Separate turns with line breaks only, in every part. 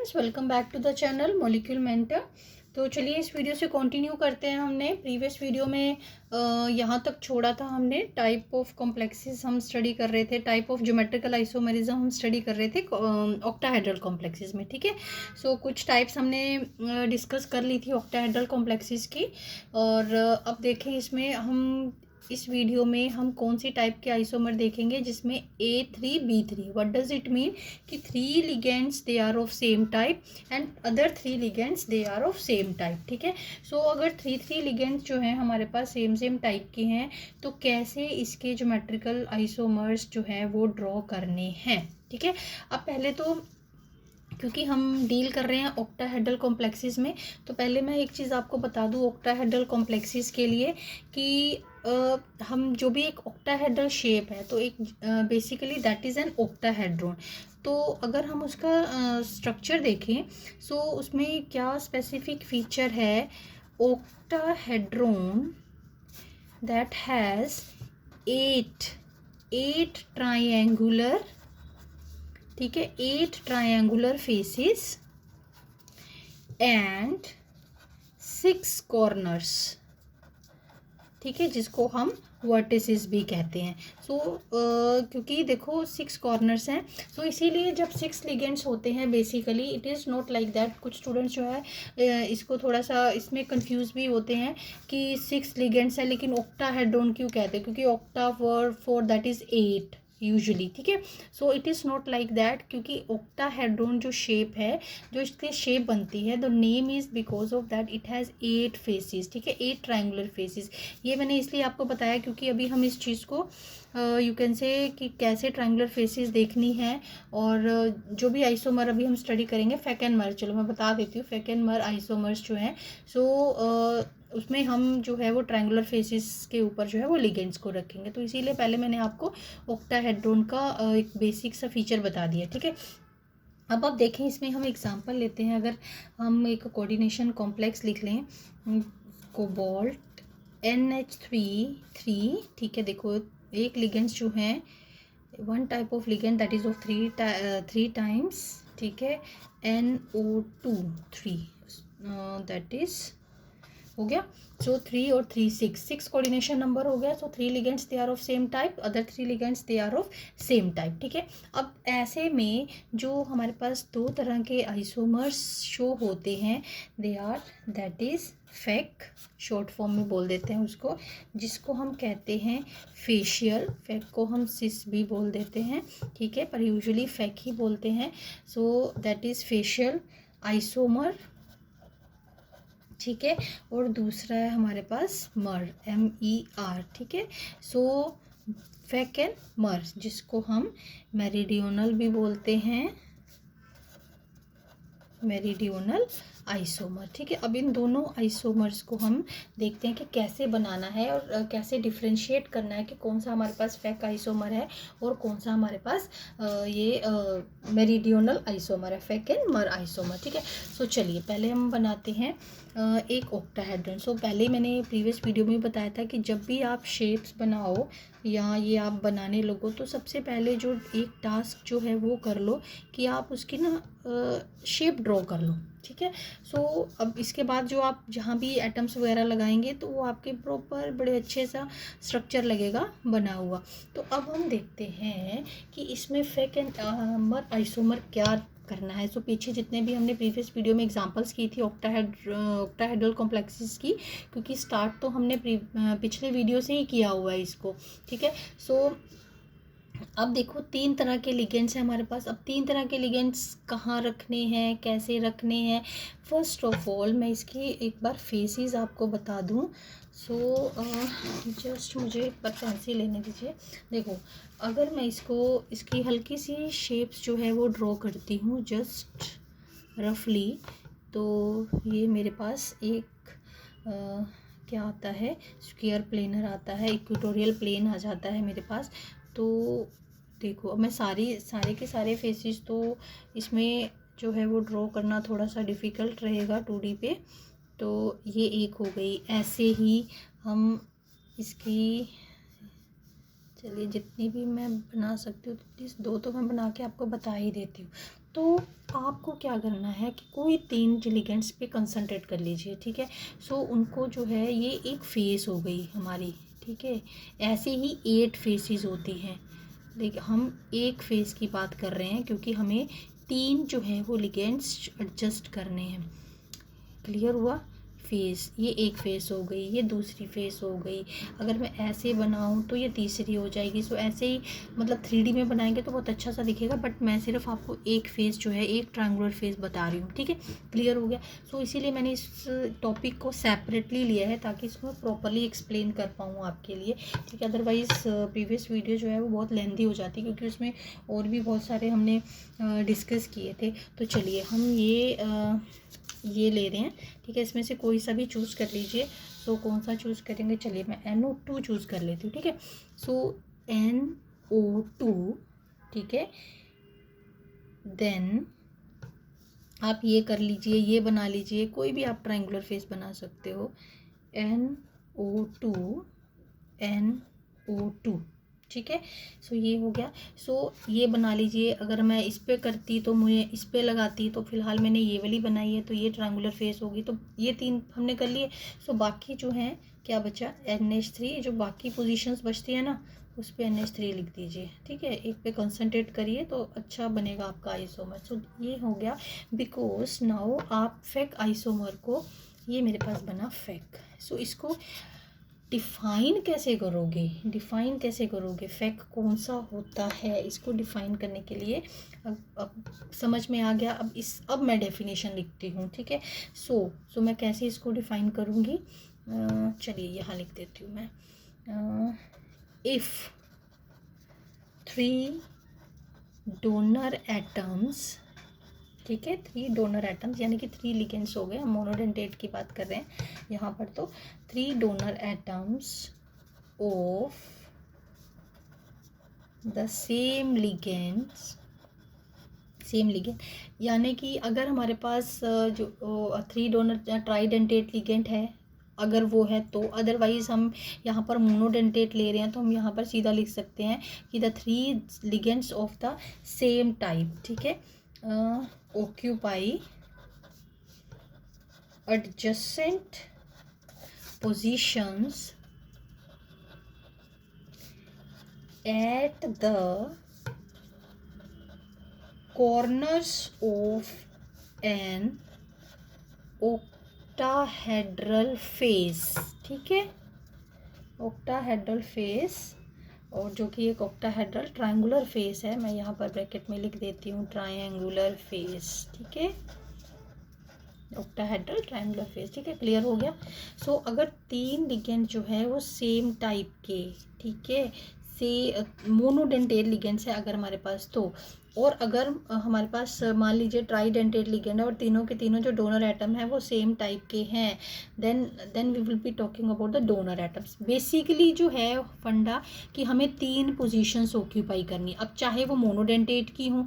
Friends, welcome back to the channel molecule mentor. तो चलिए इस वीडियो से कंटिन्यू करते हैं। हमने प्रीवियस वीडियो में यहाँ तक छोड़ा था। हमने टाइप ऑफ कॉम्प्लेक्सेस हम स्टडी कर रहे थे, टाइप ऑफ ज्योमेट्रिकल आइसोमेरिज्म हम स्टडी कर रहे थे ऑक्टाहेड्रल कॉम्प्लेक्सेस में। ठीक है, सो कुछ टाइप्स हमने डिस्कस कर ली थी ऑक्टाहेड्रल कॉम्प्लेक्सेस की। और अब देखें इसमें हम इस वीडियो में हम कौन सी टाइप के आइसोमर देखेंगे जिसमें A3B3। What does it mean कि 3 ligands they are of same type and other 3 ligands they are of same type. ठीक है, सो अगर 3 लिगेंड्स जो हैं हमारे पास सेम टाइप के हैं तो कैसे इसके ज्योमेट्रिकल आइसोमर्स जो हैं वो ड्रॉ करने हैं। ठीक है, अब पहले तो क्योंकि हम डील कर रहे हैं ऑक्टाहेड्रल कॉम्प्लेक्सेस में, तो पहले मैं एक चीज़ आपको बता दूं ऑक्टाहेड्रल कॉम्प्लेक्सेस के लिए कि हम जो भी एक ऑक्टाहेड्रल शेप है तो एक basically that is an octahedron. तो अगर हम उसका स्ट्रक्चर देखें सो उसमें क्या स्पेसिफिक फीचर है, ऑक्टाहेड्रॉन दैट हैज़ 8 ट्राइंगुलर, ठीक है, 8 ट्राइंगुलर फेसेस एंड 6 कॉर्नर्स। ठीक है, जिसको हम वर्टिसेस भी कहते हैं। सो क्योंकि देखो 6 कॉर्नर्स हैं, सो इसीलिए जब 6 लिगेंड्स होते हैं basically it is not like that. कुछ स्टूडेंट्स जो है इसको थोड़ा सा इसमें कंफ्यूज भी होते हैं कि 6 लिगेंड्स है लेकिन ऑक्टाहेड्रॉन क्यों कहते हैं, क्योंकि octa word for that is 8 usually. ठीक है, so it is not like that क्योंकि ऑक्टाहेड्रॉन जो शेप है, जो इसकी शेप बनती है, the name is because of that it has 8 faces. ठीक है, 8 ट्रायंगुलर फेसेस। ये मैंने इसलिए आपको बताया क्योंकि अभी हम इस चीज़ को यू कैन से कि कैसे ट्रायंगुलर फेसेस देखनी है। और जो भी आइसोमर अभी हम स्टडी करेंगे फेक एंड मर, चलो मैं बता देती हूँ, फेक एंड मर आइसोमर्स जो हैं सो उसमें हम जो है वो ट्रायंगुलर फेसेस के ऊपर जो है वो लिगेंड्स को रखेंगे। तो इसीलिए पहले मैंने आपको ऑक्टाहेड्रॉन का एक बेसिक सा फीचर बता दिया। ठीक है, अब आप देखें इसमें हम एग्जांपल लेते हैं। अगर हम एक कोऑर्डिनेशन कॉम्प्लेक्स लिख लें, कोबाल्ट NH3, ठीक है, देखो एक लिगेंड्स जो हैं, one type of ligand that is of 3 times, ठीक है, NO2 3 दैट इज हो गया। सो 3 और 3 6 कोऑर्डिनेशन नंबर हो गया। So 3 ligands they are of same type, other 3 ligands they are of same type. ठीक है, अब ऐसे में जो हमारे पास 2 तरह के आइसोमर्स शो होते हैं they are that is fac, short form में बोल देते हैं उसको, जिसको हम कहते हैं फेशियल। फेक को हम सिस भी बोल देते हैं, ठीक है, पर यूजुअली फेक ही बोलते हैं। So that is facial isomer. ठीक है, और दूसरा है हमारे पास मर, MER। ठीक है, सो फेक एंड मर, जिसको हम मेरिडियोनल भी बोलते हैं, मेरिडियोनल आइसोमर। ठीक है, अब इन दोनों आइसोमर्स को हम देखते हैं कि कैसे बनाना है और कैसे डिफ्रेंशिएट करना है कि कौन सा हमारे पास फेक आइसोमर है और कौन सा हमारे पास ये मेरिडियोनल आइसोमर है, फेक एंड मर आइसोमर। ठीक है, सो चलिए पहले हम बनाते हैं एक ऑक्टाहेड्रॉन। सो पहले मैंने प्रीवियस वीडियो में बताया था कि जब भी आप शेप्स बनाओ या ये आप बनाने लगो तो सबसे पहले जो एक टास्क जो है वो कर लो कि आप उसकी ना शेप ड्रॉ कर लो। ठीक है, सो अब इसके बाद जो आप जहाँ भी एटम्स वगैरह लगाएंगे तो वो आपके प्रॉपर बड़े अच्छे सा स्ट्रक्चर लगेगा बना हुआ। तो अब हम देखते हैं कि इसमें फेक एंड मर आइसोमर क्या करना है। सो पीछे जितने भी हमने प्रीवियस वीडियो में एग्जांपल्स की थी ऑक्टाहेड्रल कॉम्प्लेक्सेस की, क्योंकि स्टार्ट तो हमने पिछले वीडियो से ही किया हुआ है इसको। ठीक है, सो अब देखो 3 तरह के लिगेंड्स हैं हमारे पास। अब 3 तरह के लिगेंड्स कहाँ रखने हैं, कैसे रखने हैं, फर्स्ट ऑफ ऑल मैं इसकी एक बार फेसेस आपको बता दूँ। सो जस्ट मुझे एक बार पेंसिल लेने दीजिए। देखो अगर मैं इसकी हल्की सी शेप्स जो है वो ड्रॉ करती हूँ जस्ट रफली, तो ये मेरे पास एक क्या आता है, स्क्वायर प्लेनर आता है, इक्वेटोरियल प्लेन आ जाता है मेरे पास। तो देखो अब मैं सारे के सारे फेसेस तो इसमें जो है वो ड्रॉ करना थोड़ा सा डिफ़िकल्ट रहेगा 2D पे। तो ये एक हो गई। ऐसे ही हम इसकी, चलिए जितनी भी मैं बना सकती हूँ 2 तो मैं बना के आपको बता ही देती हूँ। तो आपको क्या करना है कि कोई 3 लिगेंड्स पे कंसंट्रेट कर लीजिए, ठीक है। सो उनको जो है, ये एक फेस हो गई हमारी, ठीक है। ऐसे ही 8 फेसेस होती हैं, लेकिन हम एक फेस की बात कर रहे हैं क्योंकि हमें 3 जो है वो लिगेंड्स एडजस्ट करने हैं। क्लियर हुआ? फेस, ये एक फेस हो गई, ये दूसरी फेस हो गई। अगर मैं ऐसे बनाऊँ तो ये तीसरी हो जाएगी। सो ऐसे ही मतलब 3D में बनाएंगे तो बहुत अच्छा सा दिखेगा, बट मैं सिर्फ आपको एक फेस जो है, एक ट्रायंगुलर फेस बता रही हूँ, ठीक है। क्लियर हो गया? सो इसीलिए मैंने इस टॉपिक को सेपरेटली लिया है ताकि इसको मैं प्रॉपरली एक्सप्लेन कर पाऊँ आपके लिए, ठीक है। अदरवाइज़ प्रीवियस वीडियो जो है वो बहुत लेंथी हो जाती है क्योंकि उसमें और भी बहुत सारे हमने डिस्कस किए थे। तो चलिए हम ये ले रहे हैं, ठीक है। इसमें से कोई सा भी चूज़ कर लीजिए। सो कौन सा चूज़ करेंगे? चलिए मैं NO2 चूज़ कर लेती हूँ, ठीक है। सो NO2, ठीक है। देन आप ये कर लीजिए, ये बना लीजिए, कोई भी आप ट्रायंगुलर फेस बना सकते हो। NO2, NO2, ठीक है। सो ये हो गया। सो ये बना लीजिए। अगर मैं इस पर करती तो मुझे इस पर लगाती, तो फिलहाल मैंने ये वाली बनाई है तो ये ट्रायंगुलर फेस होगी। तो ये 3 हमने कर लिए। सो बाकी जो है क्या बचा? NH3। जो बाकी पोजीशंस बचती है ना, उस पर NH3 लिख दीजिए, ठीक है। एक पे कंसंट्रेट करिए तो अच्छा बनेगा आपका आइसोमर। सो ये हो गया। बिकॉज नाउ आप फेक आइसोमर को, ये मेरे पास बना फेक। सो इसको डिफ़ाइन कैसे करोगे? डिफ़ाइन कैसे करोगे? फेक कौन सा होता है, इसको डिफ़ाइन करने के लिए अब समझ में आ गया। अब मैं डेफिनेशन लिखती हूँ, ठीक है। सो मैं कैसे इसको डिफ़ाइन करूँगी? चलिए यहाँ लिख देती हूँ मैं। इफ़ 3 डोनर एटम्स, ठीक है, 3 डोनर एटम्स यानी कि 3 लिगेंड्स हो गए। हम मोनोडेंटेट की बात कर रहे हैं यहाँ पर। तो 3 donor atoms of the same ligands, same ligand, यानी कि अगर हमारे पास जो 3 डोनर ट्राइडेंटेट लिगेंड है, अगर वो है तो। अदरवाइज हम यहाँ पर मोनोडेंटेट ले रहे हैं तो हम यहाँ पर सीधा लिख सकते हैं कि the 3 ligands of the same type, ठीक है, occupy adjacent positions at the corners of an octahedral face, ठीक है। octahedral face, और जो कि एक octahedral ट्रायंगुलर फेस है, मैं यहाँ पर ब्रैकेट में लिख देती हूँ ट्रायंगुलर फेस, ठीक है। ऑक्टाहेड्रल ट्रायंगुलर फेस, ठीक है। क्लियर हो गया? सो अगर 3 लिगेंड जो है वो सेम टाइप के, ठीक है, से मोनोडेंटेट लिगेंड्स है अगर हमारे पास तो, और अगर हमारे पास मान लीजिए ट्राइडेंटेट लिगेंड है और तीनों के तीनों जो डोनर एटम है वो सेम टाइप के हैं, then we will be talking about the donor atoms. Basically जो है फंडा कि हमें 3 पोजीशंस ऑक्यूपाई करनी, अब चाहे वो मोनोडेंटेट की हों,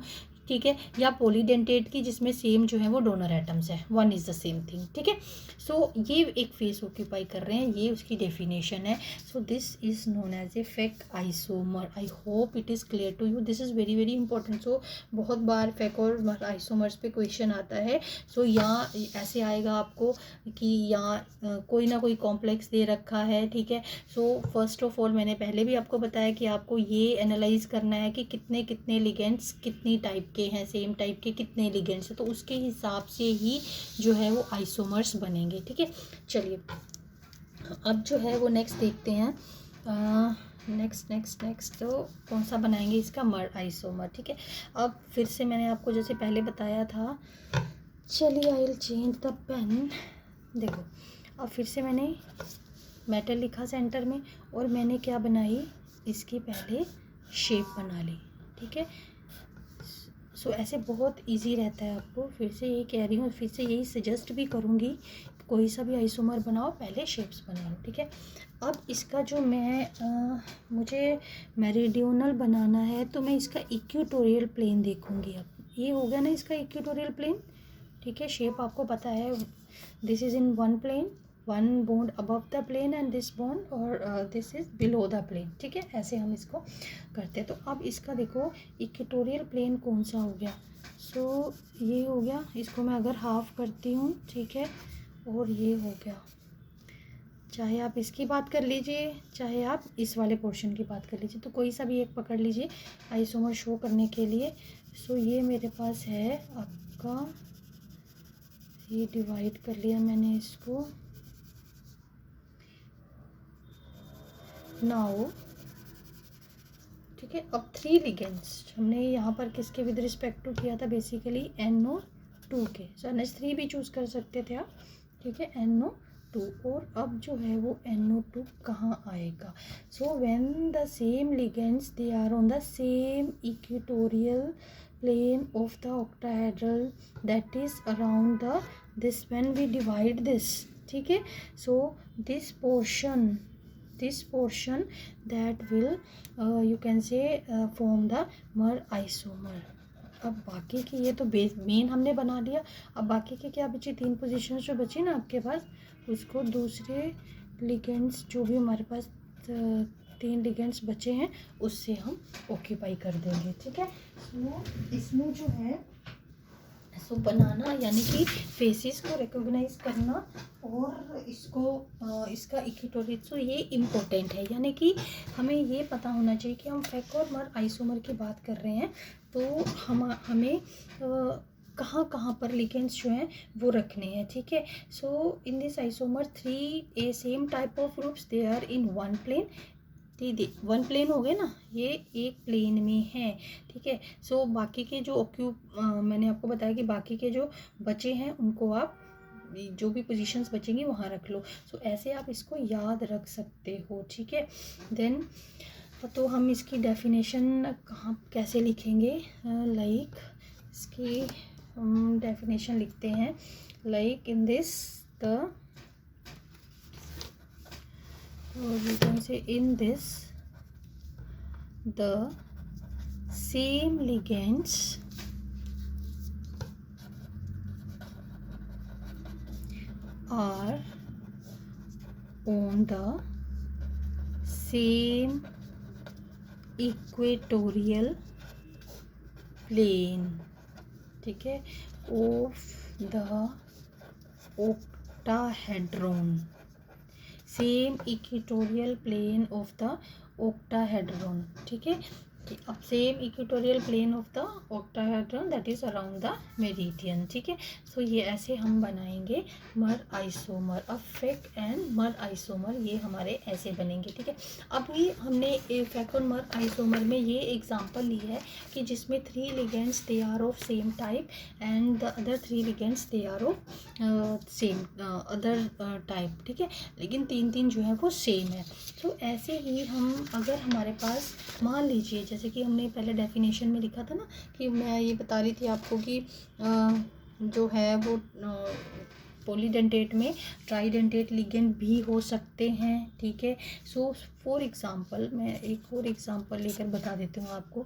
ठीक है, या पॉलीडेंटेट की जिसमें सेम जो है वो डोनर एटम्स है, one is the same thing, ठीक है। सो ये एक फेस ऑक्यूपाई कर रहे हैं, ये उसकी डेफिनेशन है। So this is known as a fake isomer. I hope it is clear to you, this is very very important. So बहुत बार फेक और आइसोमर्स पे क्वेश्चन आता है। सो यहाँ ऐसे आएगा आपको कि यहाँ कोई ना कोई कॉम्प्लेक्स दे रखा है, ठीक है। सो फर्स्ट ऑफ ऑल मैंने पहले भी आपको बताया कि आपको ये एनालाइज करना है कि कितने कितने लिगेंड्स कितनी टाइप के हैं, सेम टाइप के कितने लिगेंड्स हैं, तो उसके हिसाब से ही जो है वो आइसोमर्स बनेंगे, ठीक है। चलिए अब जो है वो नेक्स्ट देखते हैं। नेक्स्ट तो कौन सा बनाएंगे इसका? मर आइसोमर, ठीक है। अब फिर से मैंने आपको जैसे पहले बताया था, चलिए I will change the pen. देखो अब फिर से मैंने मेटल लिखा सेंटर में और मैंने क्या बनाई, इसकी पहले शेप बना ली, ठीक है। सो ऐसे बहुत इजी रहता है। आपको फिर से यही कह रही हूँ, फिर से यही सजेस्ट भी करूँगी, कोई सा भी आइसोमर बनाओ पहले शेप्स बनाओ, ठीक है। अब इसका जो मुझे मेरिडियोनल बनाना है तो मैं इसका इक्वेटोरियल प्लेन देखूँगी। अब ये हो गया ना इसका इक्वेटोरियल प्लेन, ठीक है। शेप आपको पता है, this is in 1 plane, one bond above the plane and this bond और this is below the plane, ठीक है। ऐसे हम इसको करते हैं। तो अब इसका देखो इक्वेटोरियल प्लेन कौन सा हो गया, सो ये हो गया, इसको मैं अगर हाफ करती हूँ, ठीक है, और ये हो गया। चाहे आप इसकी बात कर लीजिए, चाहे आप इस वाले पोर्शन की बात कर लीजिए, तो कोई सा भी एक पकड़ लीजिए आइसोमर शो करने के लिए। सो ये मेरे पास है आपका, ये डिवाइड कर लिया मैंने इसको। नाउ ठीक है, अब 3 लिगेंड्स हमने यहाँ पर किसके विद रिस्पेक्ट टू किया था, बेसिकली NO2 के। सो NH3 भी चूज़ कर सकते थे आप, ठीक है, NO2। और अब जो है वो NO2 कहाँ आएगा, so when the same ligands they are on the same equatorial plane of the octahedral that is around the this, when we divide this, ठीक है, so this portion that will you can say form the mer isomer। अब बाकी की ये तो main हमने बना लिया। अब बाकी के क्या बची, 3 पोजीशंस जो बची ना आपके पास, उसको दूसरे लिगेंड्स जो भी हमारे पास 3 लिगेंड्स बचे हैं उससे हम ऑक्यूपाई कर देंगे, ठीक है। सो इसमें जो है सो बनाना यानी कि फेसेस को रिकॉग्नाइज करना और इसको इसका इक्वेटोरियल, सो ये इम्पोर्टेंट है, यानी कि हमें ये पता होना चाहिए कि हम फेक और मर आइसोमर की बात कर रहे हैं, तो हमें कहाँ कहाँ पर लिगेंड्स जो हैं वो रखने हैं, ठीक है। So in this isomer 3 same type of groups they are in one plane, one plane हो गए ना, ये एक प्लेन में है, ठीक है। सो बाकी के जो मैंने आपको बताया कि बाकी के जो बचे हैं उनको आप जो भी पोजीशंस बचेंगी वहाँ रख लो। सो ऐसे आप इसको याद रख सकते हो, ठीक है। देन तो हम इसकी डेफिनेशन कहाँ कैसे लिखेंगे, लाइक इसकी डेफिनेशन लिखते हैं, like in this the, or you can say in this the same ligands are on the same equatorial plane, ठीक है, of the octahedron, same equatorial plane of the octahedron, ठीक है। अब same equatorial plane of the octahedron that is around the meridian, ठीक है। सो ये ऐसे हम बनाएंगे मर आइसोमर। अब फेक एंड मर आइसोमर ये हमारे ऐसे बनेंगे, ठीक है। अभी हमने फेक और मर आइसोमर में ये एग्जांपल ली है कि जिसमें 3 ligands they are of same type and the other 3 ligands they are of same other type, ठीक है, लेकिन 3 जो है वो सेम है। तो ऐसे ही हम अगर हमारे पास मान लीजिए, जैसे कि हमने पहले डेफिनेशन में लिखा था ना कि मैं ये बता रही थी आपको कि जो है वो पॉलीडेंटेट में ट्राइडेंटेट लिगेंड भी हो सकते हैं, ठीक है। सो फॉर एग्जांपल मैं एक और एग्जांपल लेकर बता देती हूँ आपको,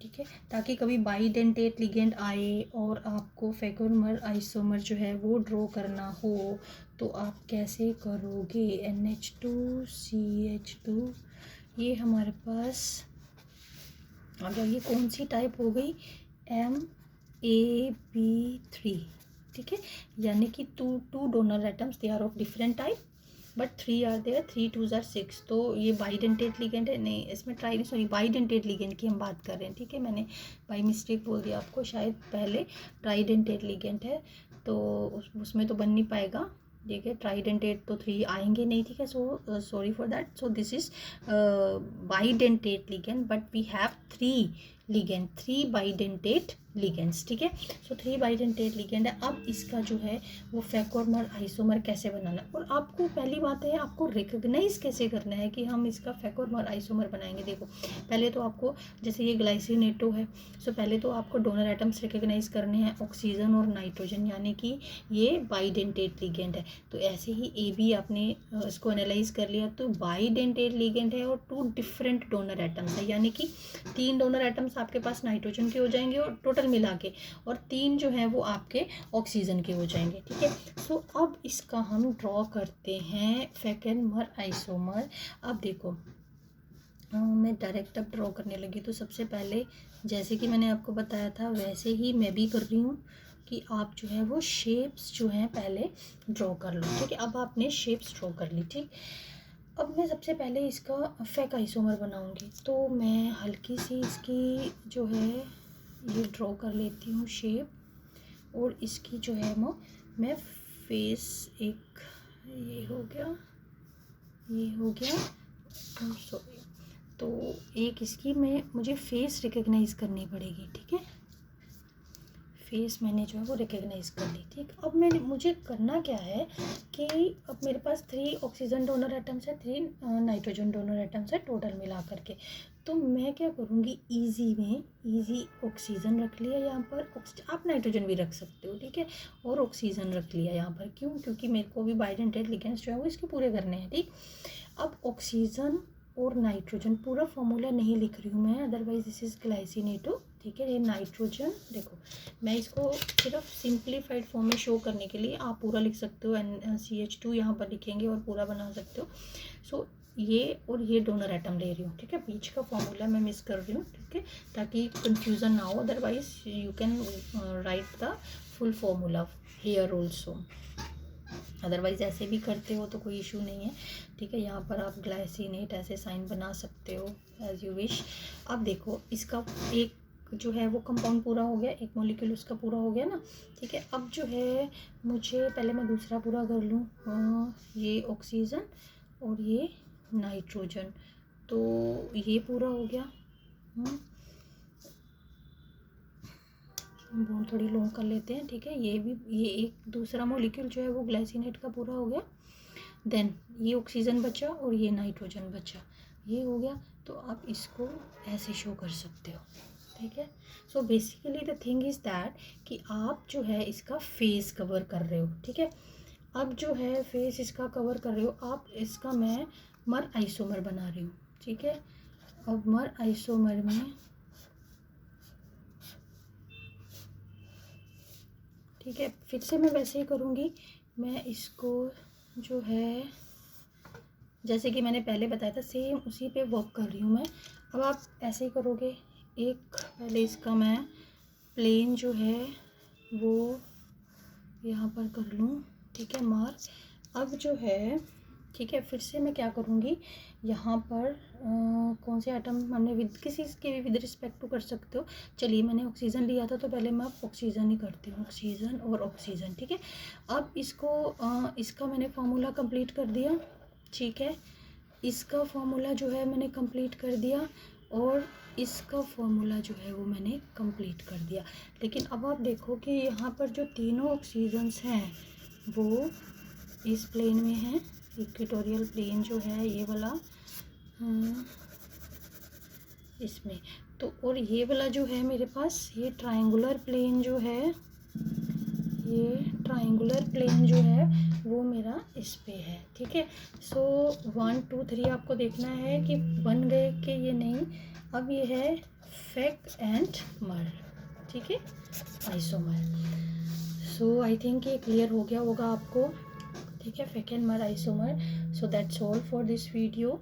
ठीक है, ताकि कभी बाइडेंटेट लिगेंड आए और आपको फेक और मर आइसोमर जो है वो ड्रॉ करना हो तो आप कैसे करोगे। NH2CH2 ये हमारे पास अगर ये कौन सी टाइप हो गई, MAB3, ठीक है, यानी कि two donor atoms they are of different type but 3 are there, 3 2s are 6, तो ये बाइडेंटेट लिगेंड है, नहीं इसमें बाइडेंटेट लिगेंड की हम बात कर रहे हैं, ठीक है। मैंने बाई मिस्टेक बोल दिया आपको, शायद पहले ट्राइडेंटेट लिगेंड है तो उसमें तो बन नहीं पाएगा, ठीक है। ट्राइडेंटेट तो 3 आएंगे नहीं, ठीक है। So sorry for that. So this is bidentate ligand but we have 3 ligand, 3 bidentate ligands, ठीक है। सो 3 बाइडेंटेट लिगेंड है। अब इसका जो है वो फेक और मर आइसोमर कैसे बनाना है, और आपको पहली बात है आपको रिकग्नाइज कैसे करना है कि हम इसका फेक और मर आइसोमर बनाएंगे। देखो पहले तो आपको, जैसे ये ग्लाइसिनेटो है, सो पहले तो आपको डोनर एटम्स रिकग्नाइज करने हैं, ऑक्सीजन और नाइट्रोजन, यानी कि ये बाइडेंटेट लिगेंड है। तो ऐसे ही AB आपने इसको एनालाइज कर लिया तो बाइडेंटेट लिगेंड है और 2 डिफरेंट डोनर एटम्स है, यानी कि 3 डोनर एटम्स आपके पास नाइट्रोजन के हो जाएंगे और टोटल टोटल मिला के, और 3 जो है वो आपके ऑक्सीजन के हो जाएंगे, ठीक है। सो अब इसका हम ड्रॉ करते हैं फेकेनमर आइसोमर। अब देखो मैं डायरेक्ट अब ड्रॉ करने लगी, तो सबसे पहले जैसे कि मैंने आपको बताया था वैसे ही मैं भी कर रही हूँ कि आप जो है वो शेप्स जो हैं पहले ड्रॉ कर लो, ठीक है। अब आपने शेप्स ड्रॉ कर ली, ठीक। अब मैं सबसे पहले इसका फेक आइसोमर बनाऊंगी, तो मैं हल्की सी इसकी जो है ये ड्रॉ कर लेती हूँ शेप, और इसकी जो है वो मैं फेस, एक ये हो गया, ये हो गया, सॉरी, तो एक इसकी मुझे फेस रिकग्नाइज़ करनी पड़ेगी, ठीक है। फेस मैंने जो है वो रिकग्नाइज़ कर ली, ठीक। अब मुझे करना क्या है कि अब मेरे पास 3 ऑक्सीजन डोनर एटम्स है, 3 नाइट्रोजन डोनर एटम्स है टोटल मिला करके। तो मैं क्या करूँगी, इजी ऑक्सीजन रख लिया यहाँ पर, आप नाइट्रोजन भी रख सकते हो, ठीक है, और ऑक्सीजन रख लिया यहाँ पर। क्यों? क्योंकि मेरे को भी बाइडेंटेड लिगेंड्स जो है वो इसके पूरे करने हैं, ठीक। अब ऑक्सीजन और नाइट्रोजन, पूरा फॉर्मूला नहीं लिख रही हूँ मैं, अदरवाइज दिस इज़ ग्लाइसिनेटो, ठीक है। ये नाइट्रोजन, देखो मैं इसको सिर्फ सिंप्लीफाइड फॉर्म में शो करने के लिए, आप पूरा लिख सकते हो, NCH2 यहाँ पर लिखेंगे और पूरा बना सकते हो। सो ये और ये डोनर एटम ले रही हूँ, ठीक है। बीच का फॉर्मूला मैं मिस कर रही हूँ, ठीक है, ताकि कंफ्यूजन ना हो, otherwise you can write the full formula here also, otherwise ऐसे भी करते हो तो कोई इशू नहीं है, ठीक है। यहाँ पर आप ग्लाइसिनेट ऐसे साइन बना सकते हो एज यू विश। अब देखो इसका एक जो है वो कंपाउंड पूरा हो गया, एक मॉलिक्यूल उसका पूरा हो गया ना, ठीक है। अब जो है मुझे पहले मैं दूसरा पूरा कर लूँ, ये ऑक्सीजन और ये नाइट्रोजन, तो ये पूरा हो गया। बॉन्ड थोड़ी लॉन्ग कर लेते हैं, ठीक है। ये एक दूसरा मॉलिक्यूल जो है वो ग्लाइसिनेट का पूरा हो गया। देन ये ऑक्सीजन बचा और ये नाइट्रोजन बचा, ये हो गया। तो आप इसको ऐसे शो कर सकते हो, ठीक है। So basically the thing is that कि आप जो है इसका फेस कवर कर रहे हो, ठीक है। अब जो है फेस इसका कवर कर रहे हो आप, इसका मैं मर आइसोमर बना रही हूँ, ठीक है। अब मर आइसोमर में, ठीक है, फिर से मैं वैसे ही करूँगी। मैं इसको जो है जैसे कि मैंने पहले बताया था सेम उसी पे वर्क कर रही हूँ मैं। अब आप ऐसे ही करोगे, एक पहले इसका मैं प्लेन जो है वो यहाँ पर कर लूँ, ठीक है, मार्क। अब जो है, ठीक है, फिर से मैं क्या करूँगी, यहाँ पर कौन से आइटम हमने विद किसी के भी विद रिस्पेक्ट टू कर सकते हो। चलिए मैंने ऑक्सीजन लिया था तो पहले मैं ऑक्सीजन ही करती हूँ, ऑक्सीजन और ऑक्सीजन, ठीक है। अब इसको इसका मैंने फार्मूला कंप्लीट कर दिया, ठीक है। इसका फार्मूला जो है मैंने कंप्लीट कर दिया, और इसका फॉर्मूला जो है वो मैंने कंप्लीट कर दिया। लेकिन अब आप देखो कि यहाँ पर जो तीनों ऑक्सीजन्स हैं वो इस प्लेन में हैं, इक्वेटोरियल प्लेन जो है ये वाला, इसमें तो, और ये वाला जो है मेरे पास ये ट्रायंगुलर प्लेन जो है, ये ट्रायंगुलर प्लेन जो है वो मेरा इस पे है, ठीक है। सो 1 2 3 आपको देखना है कि बन गए कि ये नहीं। अब ये है फेक एंड मर, ठीक है, आइसोमर। सो आई थिंक ये क्लियर हो गया होगा आपको, ठीक है, फेक एंड मर isomer. So that's all for this video.